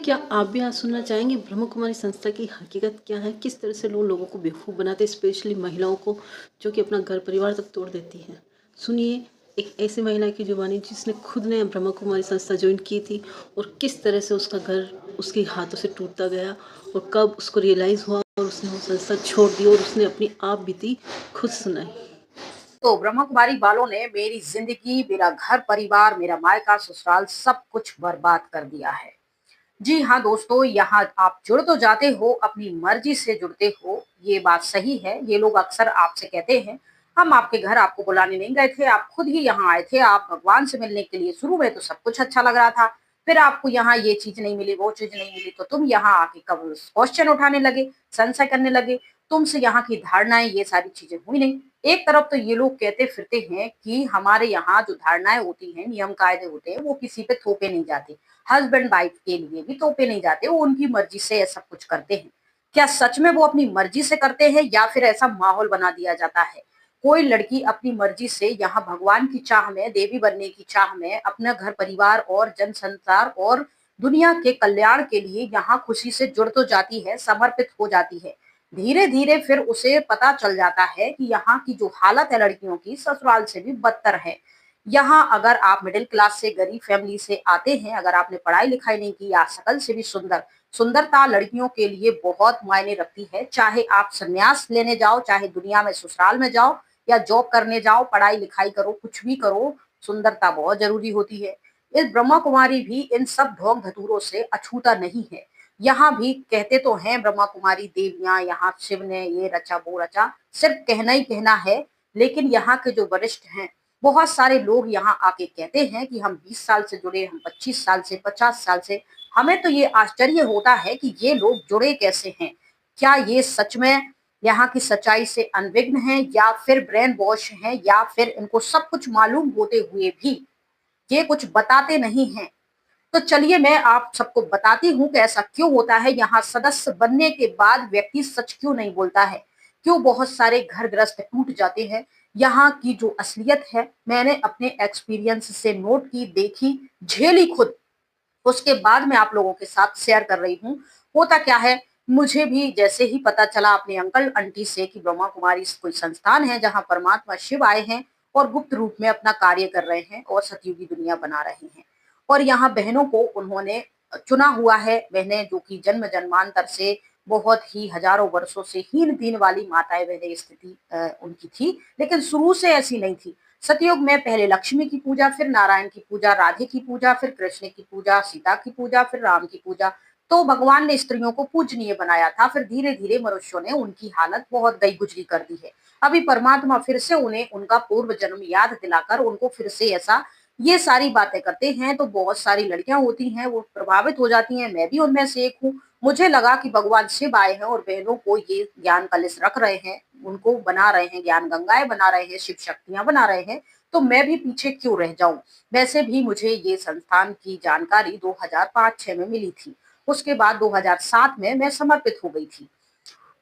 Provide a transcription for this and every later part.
क्या आप भी आज सुनना चाहेंगे ब्रह्म कुमारी संस्था की हकीकत क्या है? किस तरह से लोग लोगों को बेवकूफ़ बनाते हैं, स्पेशली महिलाओं को जो कि अपना घर परिवार तक तोड़ देती हैं। सुनिए एक ऐसी महिला की जुबानी जिसने खुद ने ब्रह्म कुमारी संस्था ज्वाइन की थी और किस तरह से उसका घर उसके हाथों से टूटता गया और कब उसको रियलाइज़ हुआ और उसने वो संस्था छोड़ दी और उसने अपनी आप बीती खुद सुनाई। तो ब्रह्मा कुमारी वालों ने मेरी जिंदगी, मेरा घर परिवार, मेरा मायका ससुराल सब कुछ बर्बाद कर दिया है। जी हाँ दोस्तों, यहाँ आप जुड़ तो जाते हो, अपनी मर्जी से जुड़ते हो, ये बात सही है। ये लोग अक्सर आपसे कहते हैं, हम आपके घर आपको बुलाने नहीं गए थे, आप खुद ही यहाँ आए थे, आप भगवान से मिलने के लिए। शुरू में तो सब कुछ अच्छा लग रहा था, फिर आपको यहाँ ये चीज नहीं मिली, वो चीज नहीं मिली, तो तुम यहाँ आके कब क्वेश्चन उठाने लगे, संशय करने लगे। तुमसे यहाँ की धारणाएं, ये सारी चीजें हुई नहीं। एक तरफ तो ये लोग कहते फिरते हैं कि हमारे यहाँ जो धारणाएं होती हैं, नियम कायदे होते हैं, वो किसी पे थोपे नहीं जाते। हस्बैंड वाइफ के लिए भी तोपे नहीं जाते, वो उनकी मर्जी से ये सब कुछ करते हैं। क्या सच में वो अपनी मर्जी से करते हैं या फिर ऐसा माहौल बना दिया जाता है? कोई लड़की अपनी मर्जी से यहाँ भगवान की चाह में, देवी बनने की चाह में, अपना घर परिवार और जन संसार और दुनिया के कल्याण के लिए यहाँ खुशी से जुड़ तो जाती है, समर्पित हो जाती है। धीरे धीरे फिर उसे पता चल जाता है कि यहाँ की जो हालत है लड़कियों की, ससुराल से भी बदतर है। यहाँ अगर आप मिडिल क्लास से, गरीब फैमिली से आते हैं, अगर आपने पढ़ाई लिखाई नहीं की या शकल से भी सुंदर, सुंदरता लड़कियों के लिए बहुत मायने रखती है। चाहे आप संन्यास लेने जाओ, चाहे दुनिया में ससुराल में जाओ या जॉब करने जाओ, पढ़ाई लिखाई करो, कुछ भी करो, सुंदरता बहुत जरूरी होती है। इस ब्रह्मा कुमारी भी इन सब ढोंग धतूरों से अछूता नहीं है। यहाँ भी कहते तो हैं ब्रह्मा कुमारी देवियां, यहाँ शिव ने ये रचा वो रचा, सिर्फ कहना ही कहना है। लेकिन यहाँ के जो वरिष्ठ हैं, बहुत सारे लोग यहाँ आके कहते हैं कि हम 20 साल से जुड़े, हम 25 साल से, 50 साल से। हमें तो ये आश्चर्य होता है कि ये लोग जुड़े कैसे हैं। क्या ये सच में यहाँ की सच्चाई से अनविघ्न हैं या फिर ब्रेन वॉश हैं या फिर इनको सब कुछ मालूम होते हुए भी ये कुछ बताते नहीं हैं? तो चलिए मैं आप सबको बताती हूँ कि ऐसा क्यों होता है। यहाँ सदस्य बनने के बाद व्यक्ति सच क्यों नहीं बोलता है, क्यों बहुत सारे घर गृहस्थ टूट जाते हैं। यहाँ की जो असलियत है, मैंने अपने एक्सपीरियंस से नोट की, देखी, झेली खुद, उसके बाद मैं आप लोगों के साथ शेयर कर रही हूँ। होता क्या है, मुझे भी जैसे ही पता चला अपने अंकल आंटी से कि ब्रह्मा कुमारी कोई संस्थान है जहाँ परमात्मा शिव आए हैं और गुप्त रूप में अपना कार्य कर रहे हैं और सतयुगी दुनिया बना रहे हैं, और यहाँ बहनों को उन्होंने चुना हुआ है। बहनें जो कि जन्म जन्मांतर से, बहुत ही हजारों वर्षों से हीन दीन वाली माताएं बहनें स्थिति उनकी थी, लेकिन शुरू से ऐसी नहीं थी। सतयुग में पहले लक्ष्मी की पूजा, फिर नारायण की पूजा, राधे की पूजा, फिर कृष्ण की पूजा, सीता की पूजा, फिर राम की पूजा। तो भगवान ने स्त्रियों को पूजनीय बनाया था। फिर धीरे धीरे मनुष्यों ने उनकी हालत बहुत गई गुजरी कर दी है। अभी परमात्मा फिर से उन्हें उनका पूर्व जन्म याद दिलाकर उनको फिर से ऐसा ये सारी बातें करते हैं। तो बहुत सारी लड़कियां होती हैं, वो प्रभावित हो जाती हैं, मैं भी उनमें से एक हूँ। मुझे लगा कि भगवान शिव आए हैं और बहनों को ये ज्ञान कलश रख रहे हैं, उनको बना रहे हैं, ज्ञान गंगाएं बना रहे हैं, शिव शक्तियां बना रहे हैं, तो मैं भी पीछे क्यों रह जाऊं। वैसे भी मुझे ये संस्थान की जानकारी 2005-6 में मिली थी। उसके बाद 2007 में मैं समर्पित हो गई थी,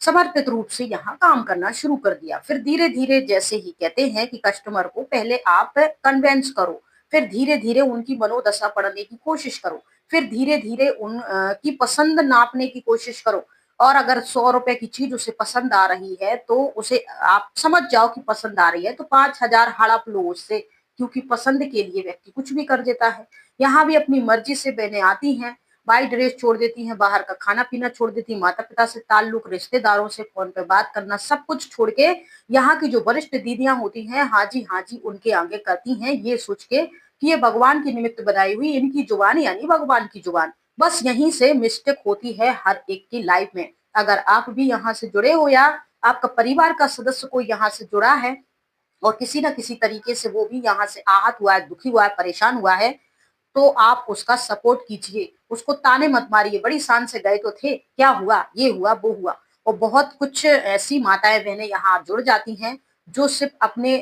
समर्पित रूप से यहाँ काम करना शुरू कर दिया। फिर धीरे धीरे, जैसे ही कहते हैं कि कस्टमर को पहले आप कन्वेंस करो, फिर धीरे धीरे उनकी मनोदशा पढ़ने की कोशिश करो, फिर धीरे धीरे उन की पसंद नापने की कोशिश करो। और अगर 100 रुपए की चीज उसे पसंद आ रही है तो उसे आप समझ जाओ कि पसंद आ रही है, तो 5,000 हड़प लो उससे, क्योंकि पसंद के लिए व्यक्ति कुछ भी कर देता है। यहाँ भी अपनी मर्जी से बहनें आती हैं, वाइट ड्रेस छोड़ देती हैं, बाहर का खाना पीना छोड़ देती हैं, माता पिता से ताल्लुक, रिश्तेदारों से फोन पे बात करना, सब कुछ छोड़ के यहाँ की जो वरिष्ठ दीदियां होती हैं, हाँ जी उनके आगे करती हैं, ये सोच के कि ये भगवान की निमित्त बनाई हुई इनकी जुबान, यानी भगवान की जुबान। बस यहीं से मिस्टेक होती है हर एक की लाइफ में। अगर आप भी यहाँ से जुड़े हो या आपका परिवार का सदस्य कोई यहाँ से जुड़ा है और किसी न किसी तरीके से वो भी यहाँ से आहत हुआ है, दुखी हुआ है, परेशान हुआ है, तो आप उसका सपोर्ट कीजिए, उसको ताने मत मारिए। बड़ी शान से गए तो थे, क्या हुआ, ये हुआ, वो हुआ। और बहुत कुछ ऐसी माताएं बहनें यहाँ जुड़ जाती हैं जो सिर्फ अपने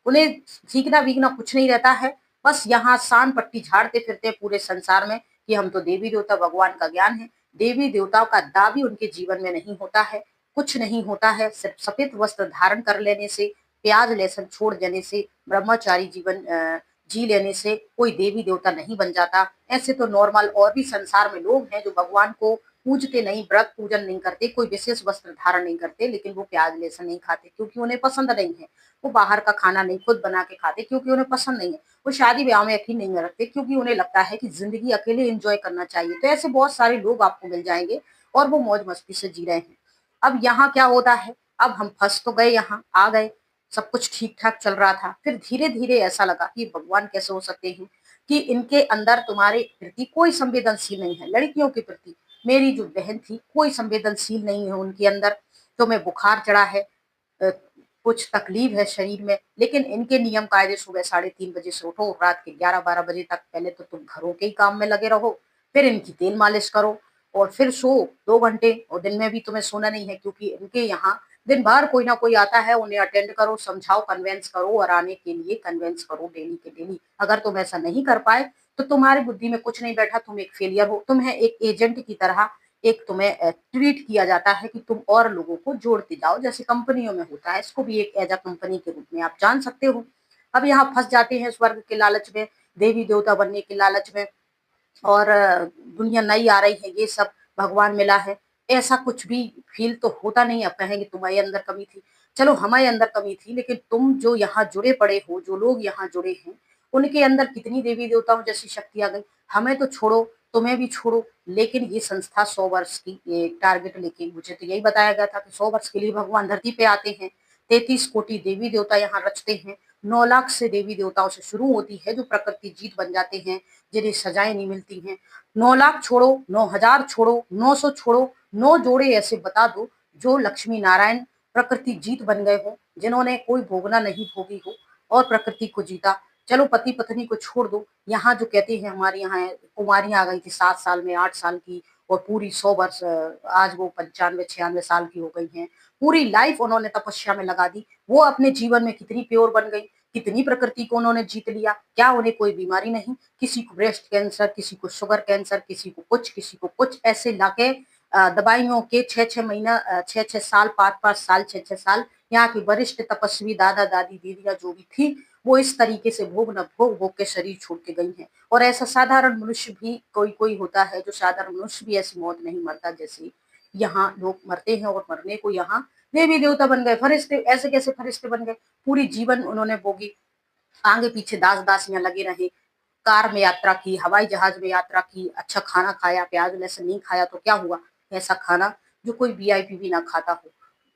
उन्हें सीखना वीखना कुछ नहीं रहता है, बस यहाँ शान पट्टी झाड़ते फिरते हैं पूरे संसार में कि हम तो देवी देवता भगवान का ज्ञान है। देवी देवताओं का दाबी उनके जीवन में नहीं होता है, कुछ नहीं होता है। सिर्फ सफेद वस्त्र धारण कर लेने से, प्याज लहसुन छोड़ देने से, ब्रह्मचारी जीवन जी लेने से कोई देवी देवता नहीं बन जाता। ऐसे तो नॉर्मल और भी संसार में लोग हैं जो भगवान को पूजते नहीं, व्रत पूजन नहीं करते, कोई विशेष वस्त्र धारण नहीं करते, लेकिन वो प्याज लहसुन नहीं खाते क्योंकि उन्हें पसंद नहीं है। वो बाहर का खाना नहीं खुद बना के खाते क्योंकि उन्हें पसंद नहीं है। वो शादी ब्याह में यकीन नहीं रखते क्योंकि उन्हें लगता है कि जिंदगी अकेले एंजॉय करना चाहिए। तो ऐसे बहुत सारे लोग आपको मिल जाएंगे और वो मौज मस्ती से जी रहे हैं। अब यहाँ क्या होता है, अब हम फंस तो गए, यहाँ आ गए, सब कुछ ठीक ठाक चल रहा था, फिर धीरे धीरे ऐसा लगा कि भगवान कैसे हो सकते हैं कि इनके अंदर तुम्हारे प्रति कोई संवेदनशील नहीं है, लड़कियों के प्रति। मेरी जो बहन थी कोई संवेदनशील नहीं है उनके अंदर। तुम्हें बुखार चढ़ा है, कुछ तकलीफ है शरीर में, लेकिन इनके नियम कायदे सुबह 3:30 बजे से उठो, रात के 11-12 बजे तक पहले तो तुम घरों के ही काम में लगे रहो, फिर इनकी तेल मालिश करो और फिर सो 2 घंटे। और दिन में भी तुम्हें सोना नहीं है क्योंकि इनके यहाँ दिन भर कोई ना कोई आता है, उन्हें अटेंड करो, समझाओ, कन्वेंस करो और आने के लिए कन्वेंस करो डेली के डेली। अगर तुम ऐसा नहीं कर पाए तो तुम्हारी बुद्धि में कुछ नहीं बैठा, तुम एक फेलियर हो, तुम्हें एक एजेंट की तरह एक तुम्हें ट्रीट किया जाता है कि तुम और लोगों को जोड़ते जाओ, जैसे कंपनियों में होता है। इसको भी एक एज अ कंपनी के रूप में आप जान सकते हो। अब यहाँ फंस जाते हैं स्वर्ग के लालच में, देवी देवता बनने के लालच में, और दुनिया नई आ रही है, ये सब भगवान मिला है। ऐसा कुछ भी फील तो होता नहीं। आप कहेंगे तुम्हारे अंदर कमी थी, चलो हमारे अंदर कमी थी, लेकिन तुम जो यहाँ जुड़े पड़े हो, जो लोग यहाँ जुड़े हैं, उनके अंदर कितनी देवी देवताओं जैसी शक्ति आ गई। हमें तो छोड़ो, तुम्हें भी छोड़ो, लेकिन ये संस्था 100 वर्ष की ये टारगेट लेके, मुझे तो यही बताया गया था कि 100 वर्ष के लिए भगवान धरती पे आते हैं। 33 कोटि देवी देवता यहाँ रचते हैं। 9 लाख से देवी देवताओं से शुरू होती है जो प्रकृति जीत बन जाते हैं, जिन्हें सजाएं नहीं मिलती हैं। 9 लाख छोड़ो, 9 हजार छोड़ो, 900 छोड़ो, 9 जोड़े ऐसे बता दो जो लक्ष्मी नारायण प्रकृति जीत बन गए हो, जिन्होंने कोई भोगना नहीं भोगी हो और प्रकृति को जीता। चलो पति पत्नी को छोड़ दो, यहाँ जो कहते हैं हमारे यहाँ कुमारियां आ गई थी 7 साल में, 8 साल की, और पूरी 100 वर्ष, आज वो 95-96 साल की हो गई हैं। पूरी लाइफ उन्होंने तपस्या में लगा दी। वो अपने जीवन में कितनी प्योर बन गई, कितनी प्रकृति को उन्होंने जीत लिया। क्या उन्हें कोई बीमारी नहीं? किसी को ब्रेस्ट कैंसर, किसी को शुगर कैंसर, किसी को कुछ, किसी को कुछ, ऐसे लाके दवाइयों के 6-6 महीना, 6-6 साल, 5-5 साल, 6-6 साल, यहाँ की वरिष्ठ तपस्वी दादा दादी दीदियां जो भी थी, वो इस तरीके से भोग न भोग भोग के शरीर छोड़ के गई हैं। और ऐसा साधारण मनुष्य भी कोई कोई होता है, जो साधारण मनुष्य भी ऐसी मौत नहीं मरता जैसे यहाँ लोग मरते हैं। और मरने को यहाँ देवी देवता बन गए, फरिश्ते। ऐसे कैसे फरिश्ते बन गए? पूरी जीवन उन्होंने भोगी, आगे पीछे दास दासियां लगे रहे, कार में यात्रा की, हवाई जहाज में यात्रा की, अच्छा खाना खाया, प्याज लहसुन नहीं खाया तो क्या हुआ? ऐसा खाना जो कोई वीआईपी भी ना खाता हो।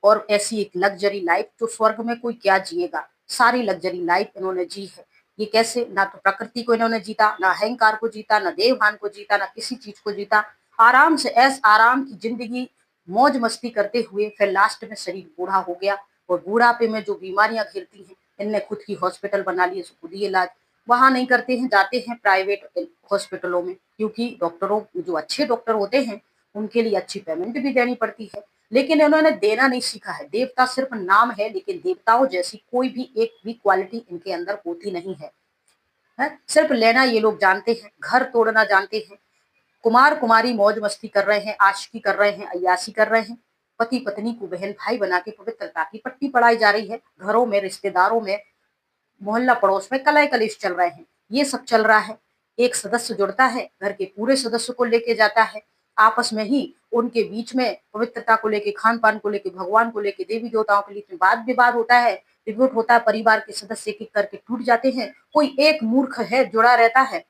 और ऐसी एक लग्जरी लाइफ जो स्वर्ग में कोई क्या जिएगा, सारी लग्जरी लाइफ इन्होंने जी है। ये कैसे? ना तो प्रकृति को इन्होंने जीता, ना अहंकार को जीता, ना देवभान को जीता, ना किसी चीज को जीता। आराम से ऐस आराम की जिंदगी मौज मस्ती करते हुए फिर लास्ट में शरीर बूढ़ा हो गया। और बुढ़ापे में जो बीमारियां घिरती हैं, इनने खुद की हॉस्पिटल बना लिए, खुद ही इलाज वहां नहीं करते हैं, जाते हैं प्राइवेट हॉस्पिटलों में, क्योंकि डॉक्टरों, जो अच्छे डॉक्टर होते हैं, उनके लिए अच्छी पेमेंट भी देनी पड़ती है। लेकिन इन्होंने देना नहीं सीखा है। देवता सिर्फ नाम है, लेकिन देवताओं जैसी कोई भी एक भी क्वालिटी इनके अंदर होती नहीं है? सिर्फ लेना ये लोग जानते हैं, घर तोड़ना जानते हैं। कुमार कुमारी मौज मस्ती कर रहे हैं, आशिकी कर रहे हैं, अय्याशी कर रहे हैं। पति पत्नी को बहन भाई बना के पवित्रता की पट्टी पढ़ाई जा रही है। घरों में, रिश्तेदारों में, मोहल्ला पड़ोस में कलह कलेश चल रहे हैं। ये सब चल रहा है। एक सदस्य जुड़ता है, घर के पूरे सदस्य को लेके जाता है। आपस में ही उनके बीच में पवित्रता को लेके, खान पान को लेके, भगवान को लेके, देवी देवताओं के लिए वाद विवाद होता है, डिस्प्यूट होता है। परिवार के सदस्य एक एक करके टूट जाते हैं। कोई एक मूर्ख है जुड़ा रहता है,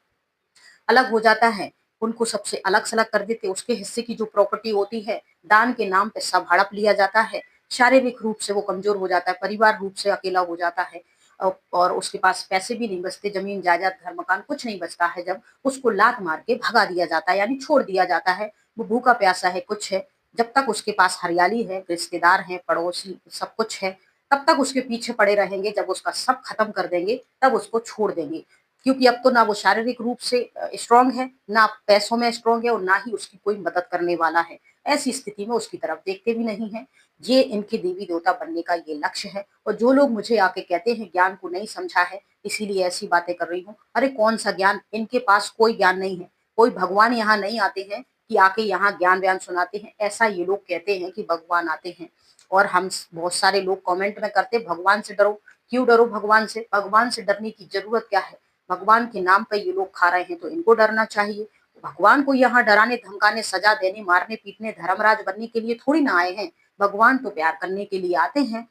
अलग हो जाता है, उनको सबसे अलग सलग कर देते। उसके हिस्से की जो प्रॉपर्टी होती है, दान के नाम पे सब हड़प लिया जाता है। शारीरिक रूप से वो कमजोर हो जाता है, परिवार रूप से अकेला हो जाता है, और उसके पास पैसे भी नहीं बचते, जमीन जायदाद घर मकान कुछ नहीं बचता है। जब उसको लात मार के भगा दिया जाता है, यानी छोड़ दिया जाता है, वो भूखा प्यासा है, कुछ है, जब तक उसके पास हरियाली है, रिश्तेदार है, पड़ोसी, सब कुछ है, तब तक उसके पीछे पड़े रहेंगे। जब उसका सब खत्म कर देंगे तब उसको छोड़ देंगे, क्योंकि अब तो ना वो शारीरिक रूप से स्ट्रांग है, ना पैसों में स्ट्रांग है, और ना ही उसकी कोई मदद करने वाला है। ऐसी स्थिति में उसकी तरफ देखते भी नहीं है। ये इनके देवी देवता बनने का ये लक्ष्य है। और जो लोग मुझे आके कहते हैं ज्ञान को नहीं समझा है, इसीलिए ऐसी बातें कर रही हूँ, अरे कौन सा ज्ञान? इनके पास कोई ज्ञान नहीं है। कोई भगवान यहाँ नहीं आते हैं कि आके यहाँ ज्ञान व्यान सुनाते हैं। ऐसा ये लोग कहते हैं कि भगवान आते हैं, और हम बहुत सारे लोग कमेंट में करते, भगवान से डरो। क्यों डरो भगवान से? भगवान से डरने की जरूरत क्या है? भगवान के नाम पे ये लोग खा रहे हैं तो इनको डरना चाहिए। भगवान को यहाँ डराने धमकाने सजा देने मारने पीटने धर्मराज बनने के लिए थोड़ी ना आए हैं। भगवान तो प्यार करने के लिए आते हैं।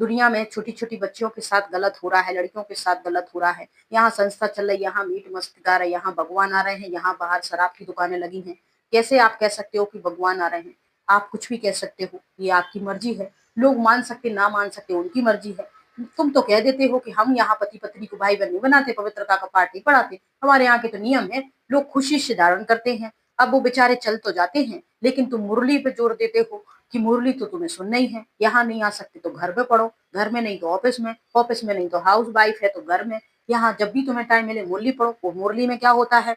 दुनिया में छोटी छोटी बच्चियों के साथ गलत हो रहा है, लड़कियों के साथ गलत हो रहा है, यहाँ संस्था चल रही है, यहाँ मीट मस्ती गा रहे हैं, यहाँ भगवान आ रहे हैं, यहाँ बाहर शराब की दुकानें लगी हैं। कैसे आप कह सकते हो कि भगवान आ रहे हैं? आप कुछ भी कह सकते हो, ये आपकी मर्जी है। लोग मान सकते ना मान सकते उनकी मर्जी है। तुम तो कह देते हो कि हम यहाँ पति पत्नी को भाई बहन नहीं बनाते, पवित्रता का पाठ नहीं पढ़ाते, हमारे यहाँ के तो नियम है, लोग खुशी से धारण करते हैं। अब वो बेचारे चल तो जाते हैं, लेकिन तुम मुरली पे जोर देते हो कि मुरली तो तुम्हें सुनना ही है, यहाँ नहीं आ सकते तो घर पे पढ़ो, घर में नहीं तो ऑफिस में, ऑफिस में नहीं तो हाउस वाइफ है तो घर में, यहाँ जब भी तुम्हें टाइम मिले मुरली पढ़ो। वो मुरली में क्या होता है?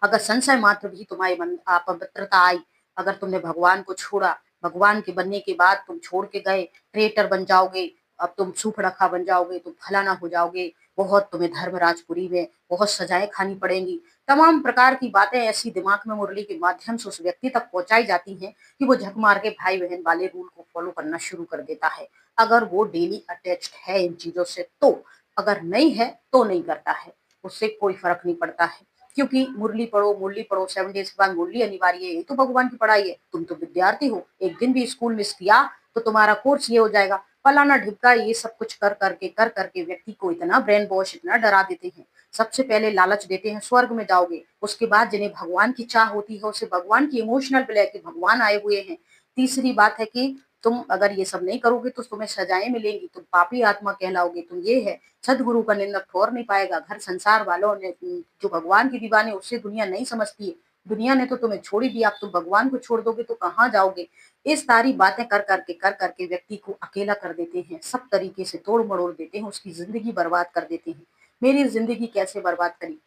अगर संशय मात्र भी तुम्हारे मन अपवित्रता आई, अगर तुमने भगवान को छोड़ा, भगवान के बनने के बाद तुम छोड़ के गए, ट्रेटर बन जाओगे, अब तुम सूपड़खा बन जाओगे, तुम फलाना हो जाओगे, बहुत तुम्हें धर्मराजपुरी में बहुत सजाएं खानी पड़ेंगी। तमाम प्रकार की बातें ऐसी दिमाग में मुरली के माध्यम से उस व्यक्ति तक पहुंचाई जाती हैं कि वो झक मार के भाई बहन वाले रूल को फॉलो करना शुरू कर देता है, अगर वो डेली अटैच्ड है इन चीजों से तो। अगर नहीं है तो नहीं करता है, उससे कोई फर्क नहीं पड़ता है, क्योंकि मुरली पढ़ो 7 डेज के बाद मुरली अनिवार्य है, ये तो भगवान की पढ़ाई है। तुम तो विद्यार्थी हो, एक दिन भी स्कूल मिस किया तो तुम्हारा कोर्स ये हो जाएगा, फलाना ढिमका। ये सब कुछ कर करके व्यक्ति को इतना ब्रेन वॉश, इतना डरा देते हैं। सबसे पहले लालच देते हैं स्वर्ग में जाओगे, उसके बाद जिन्हें भगवान की चाह होती है उसे भगवान की इमोशनल ब्लैक भगवान आए हुए हैं। तीसरी बात है कि तुम अगर ये सब नहीं करोगे तो तुम्हें सजाएं मिलेंगी, तुम पापी आत्मा कहलाओगे। तुम ये है, सदगुरु का निंदक ठोर नहीं पाएगा। घर संसार वालों ने जो भगवान की दीवाने उससे दुनिया नहीं समझती है, दुनिया ने तो तुम्हें छोड़ ही दिया, अब तुम भगवान को छोड़ दोगे तो कहाँ जाओगे? इस सारी बातें कर करके व्यक्ति को अकेला कर देते हैं, सब तरीके से तोड़ मरोड़ देते हैं, उसकी जिंदगी बर्बाद कर देते हैं। मेरी जिंदगी कैसे बर्बाद करी?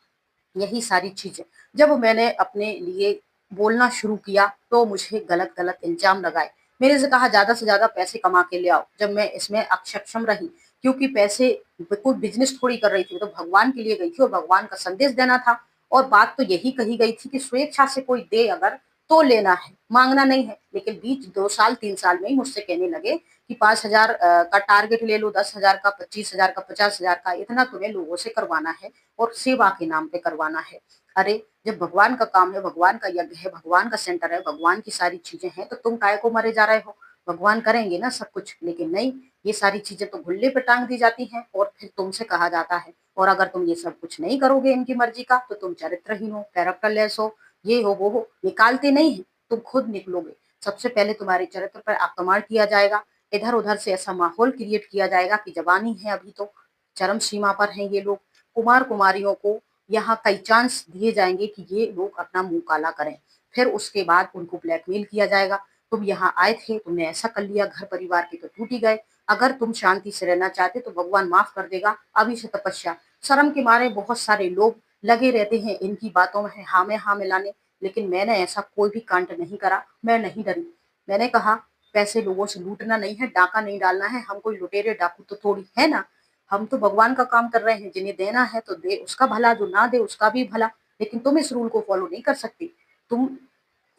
यही सारी चीजें। जब मैंने अपने लिए बोलना शुरू किया तो मुझे गलत गलत इल्जाम लगाए, मेरे से कहा ज्यादा से ज्यादा पैसे कमा के ले आओ। जब मैं इसमें अक्षम रही, क्योंकि पैसे कोई बिजनेस थोड़ी कर रही थी, तो भगवान के लिए गई थी और भगवान का संदेश देना था। और बात तो यही कही गई थी कि स्वेच्छा से कोई दे अगर तो लेना है, मांगना नहीं है। लेकिन बीच 2 साल 3 साल में ही मुझसे कहने लगे कि 5,000 का टारगेट ले लो, 10,000 का, 25,000 का, 50,000 का, इतना तुम्हें लोगों से करवाना है और सेवा के नाम पे करवाना है। अरे जब भगवान का काम है, भगवान का यज्ञ है, भगवान का सेंटर है, भगवान की सारी चीजें हैं, तो तुम काय को मरे जा रहे हो? भगवान करेंगे ना सब कुछ। लेकिन नहीं, ये सारी चीजें तो गुल्ले पे टांग दी जाती हैं और फिर तुमसे कहा जाता है, और अगर तुम ये सब कुछ नहीं करोगे इनकी मर्जी का तो तुम चरित्रहीन हो, कैरेक्टरलेस हो, ये हो। निकालते नहीं है, तुम खुद निकलोगे। सबसे पहले तुम्हारे चरित्र पर आक्रमण किया जाएगा, इधर उधर से ऐसा माहौल क्रिएट किया जाएगा कि जवानी है अभी तो, चरम सीमा पर हैं ये लोग। कुमार कुमारियों को यहाँ कई चांस दिए जाएंगे कि ये लोग अपना मुंह काला करें, फिर उसके बाद उनको ब्लैकमेल किया जाएगा। तुम यहाँ आए थे, तुमने ऐसा कर लिया, घर परिवार के तो टूट ही गए, अगर तुम शांति से रहना चाहते तो भगवान माफ कर देगा। अभी से तपस्या। शर्म के मारे बहुत सारे लोग लगे रहते हैं इनकी बातों में हाँ मिलाने, लेकिन मैंने ऐसा कोई भी कांड नहीं करा, मैं नहीं डरी। मैंने कहा पैसे लोगों से लूटना नहीं है, डाका नहीं डालना है, हम कोई लुटेरे डाकू तो थोड़ी है ना। हम तो भगवान का काम कर रहे हैं, जिन्हें देना है तो दे, उसका भला, जो ना दे उसका भी भला। लेकिन तुम इस रूल को फॉलो नहीं कर सकती। तुम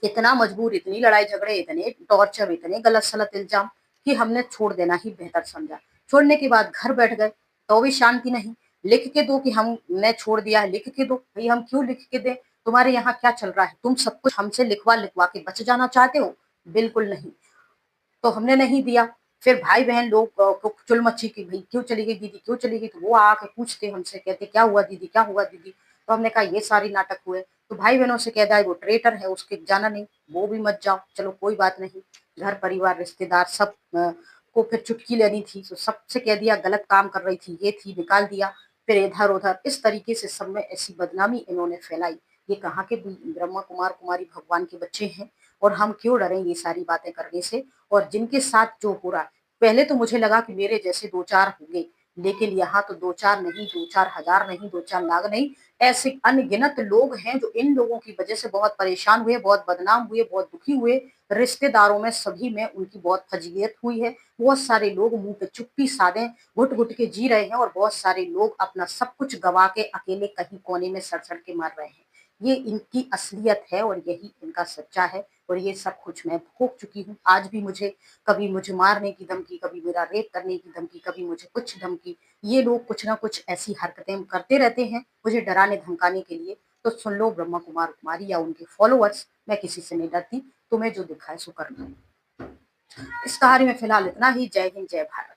इतना मजबूर, इतनी लड़ाई झगड़े, इतने टॉर्चर, इतने गलत सलत इल्जाम कि हमने छोड़ देना ही बेहतर समझा। छोड़ने के बाद घर बैठ गए तो भी शांति नहीं। लिख के दो कि हमने छोड़ दिया है, लिख के दो। भाई हम क्यों लिख के दें? तुम्हारे यहाँ क्या चल रहा है? तुम सब कुछ हमसे लिखवा लिखवा के बच जाना चाहते हो? बिल्कुल नहीं। तो हमने नहीं दिया। फिर भाई बहन लोग को चुल मची कि भाई क्यों चली गई दीदी, क्यों चली गई? तो वो आके पूछते हमसे, कहते क्या हुआ दीदी, क्या हुआ दीदी? तो हमने कहा ये सारी नाटक हुए। तो भाई बहनों से कह दिया वो ट्रेटर है, उसके जाना नहीं, वो भी मत जाओ। चलो कोई बात नहीं, घर परिवार रिश्तेदार सब को फिर चुटकी लेनी थी, तो सबसे कह दिया गलत काम कर रही थी, ये थी, निकाल दिया। फिर इधर उधर इस तरीके से सब में ऐसी बदनामी इन्होंने फैलाई। ये कहाँ के ब्रह्मा कुमार कुमारी भगवान के बच्चे हैं, और हम क्यों डरें ये सारी बातें करने से? और जिनके साथ जो हो रहा है, पहले तो मुझे लगा कि मेरे जैसे 2-4 होंगे, लेकिन यहाँ तो 2-4 नहीं, 2-4 हजार नहीं, 2-4 लाख नहीं, ऐसे अनगिनत लोग हैं जो इन लोगों की वजह से बहुत परेशान हुए, बहुत बदनाम हुए, बहुत दुखी हुए। रिश्तेदारों में सभी में उनकी बहुत फजीयत हुई है। बहुत सारे लोग मुंह पे चुप्पी साधे घुट घुट के जी रहे हैं, और बहुत सारे लोग अपना सब कुछ गवा के अकेले कहीं कोने में सड़ सड़ के मर रहे हैं। ये इनकी असलियत है और यही इनका सच्चा है और ये सब कुछ मैं भोग चुकी हूँ। आज भी कभी मुझे मारने की धमकी, कभी मेरा रेप करने की धमकी, कभी मुझे कुछ धमकी, ये लोग कुछ ना कुछ ऐसी हरकतें करते रहते हैं मुझे डराने धमकाने के लिए। तो सुन लो ब्रह्मा कुमार कुमारी या उनके फॉलोअर्स, मैं किसी से नहीं डरती, तुम्हें जो दिखा है सो कर लो। इस कहानी में फिलहाल इतना ही। जय हिंद, जय भारत।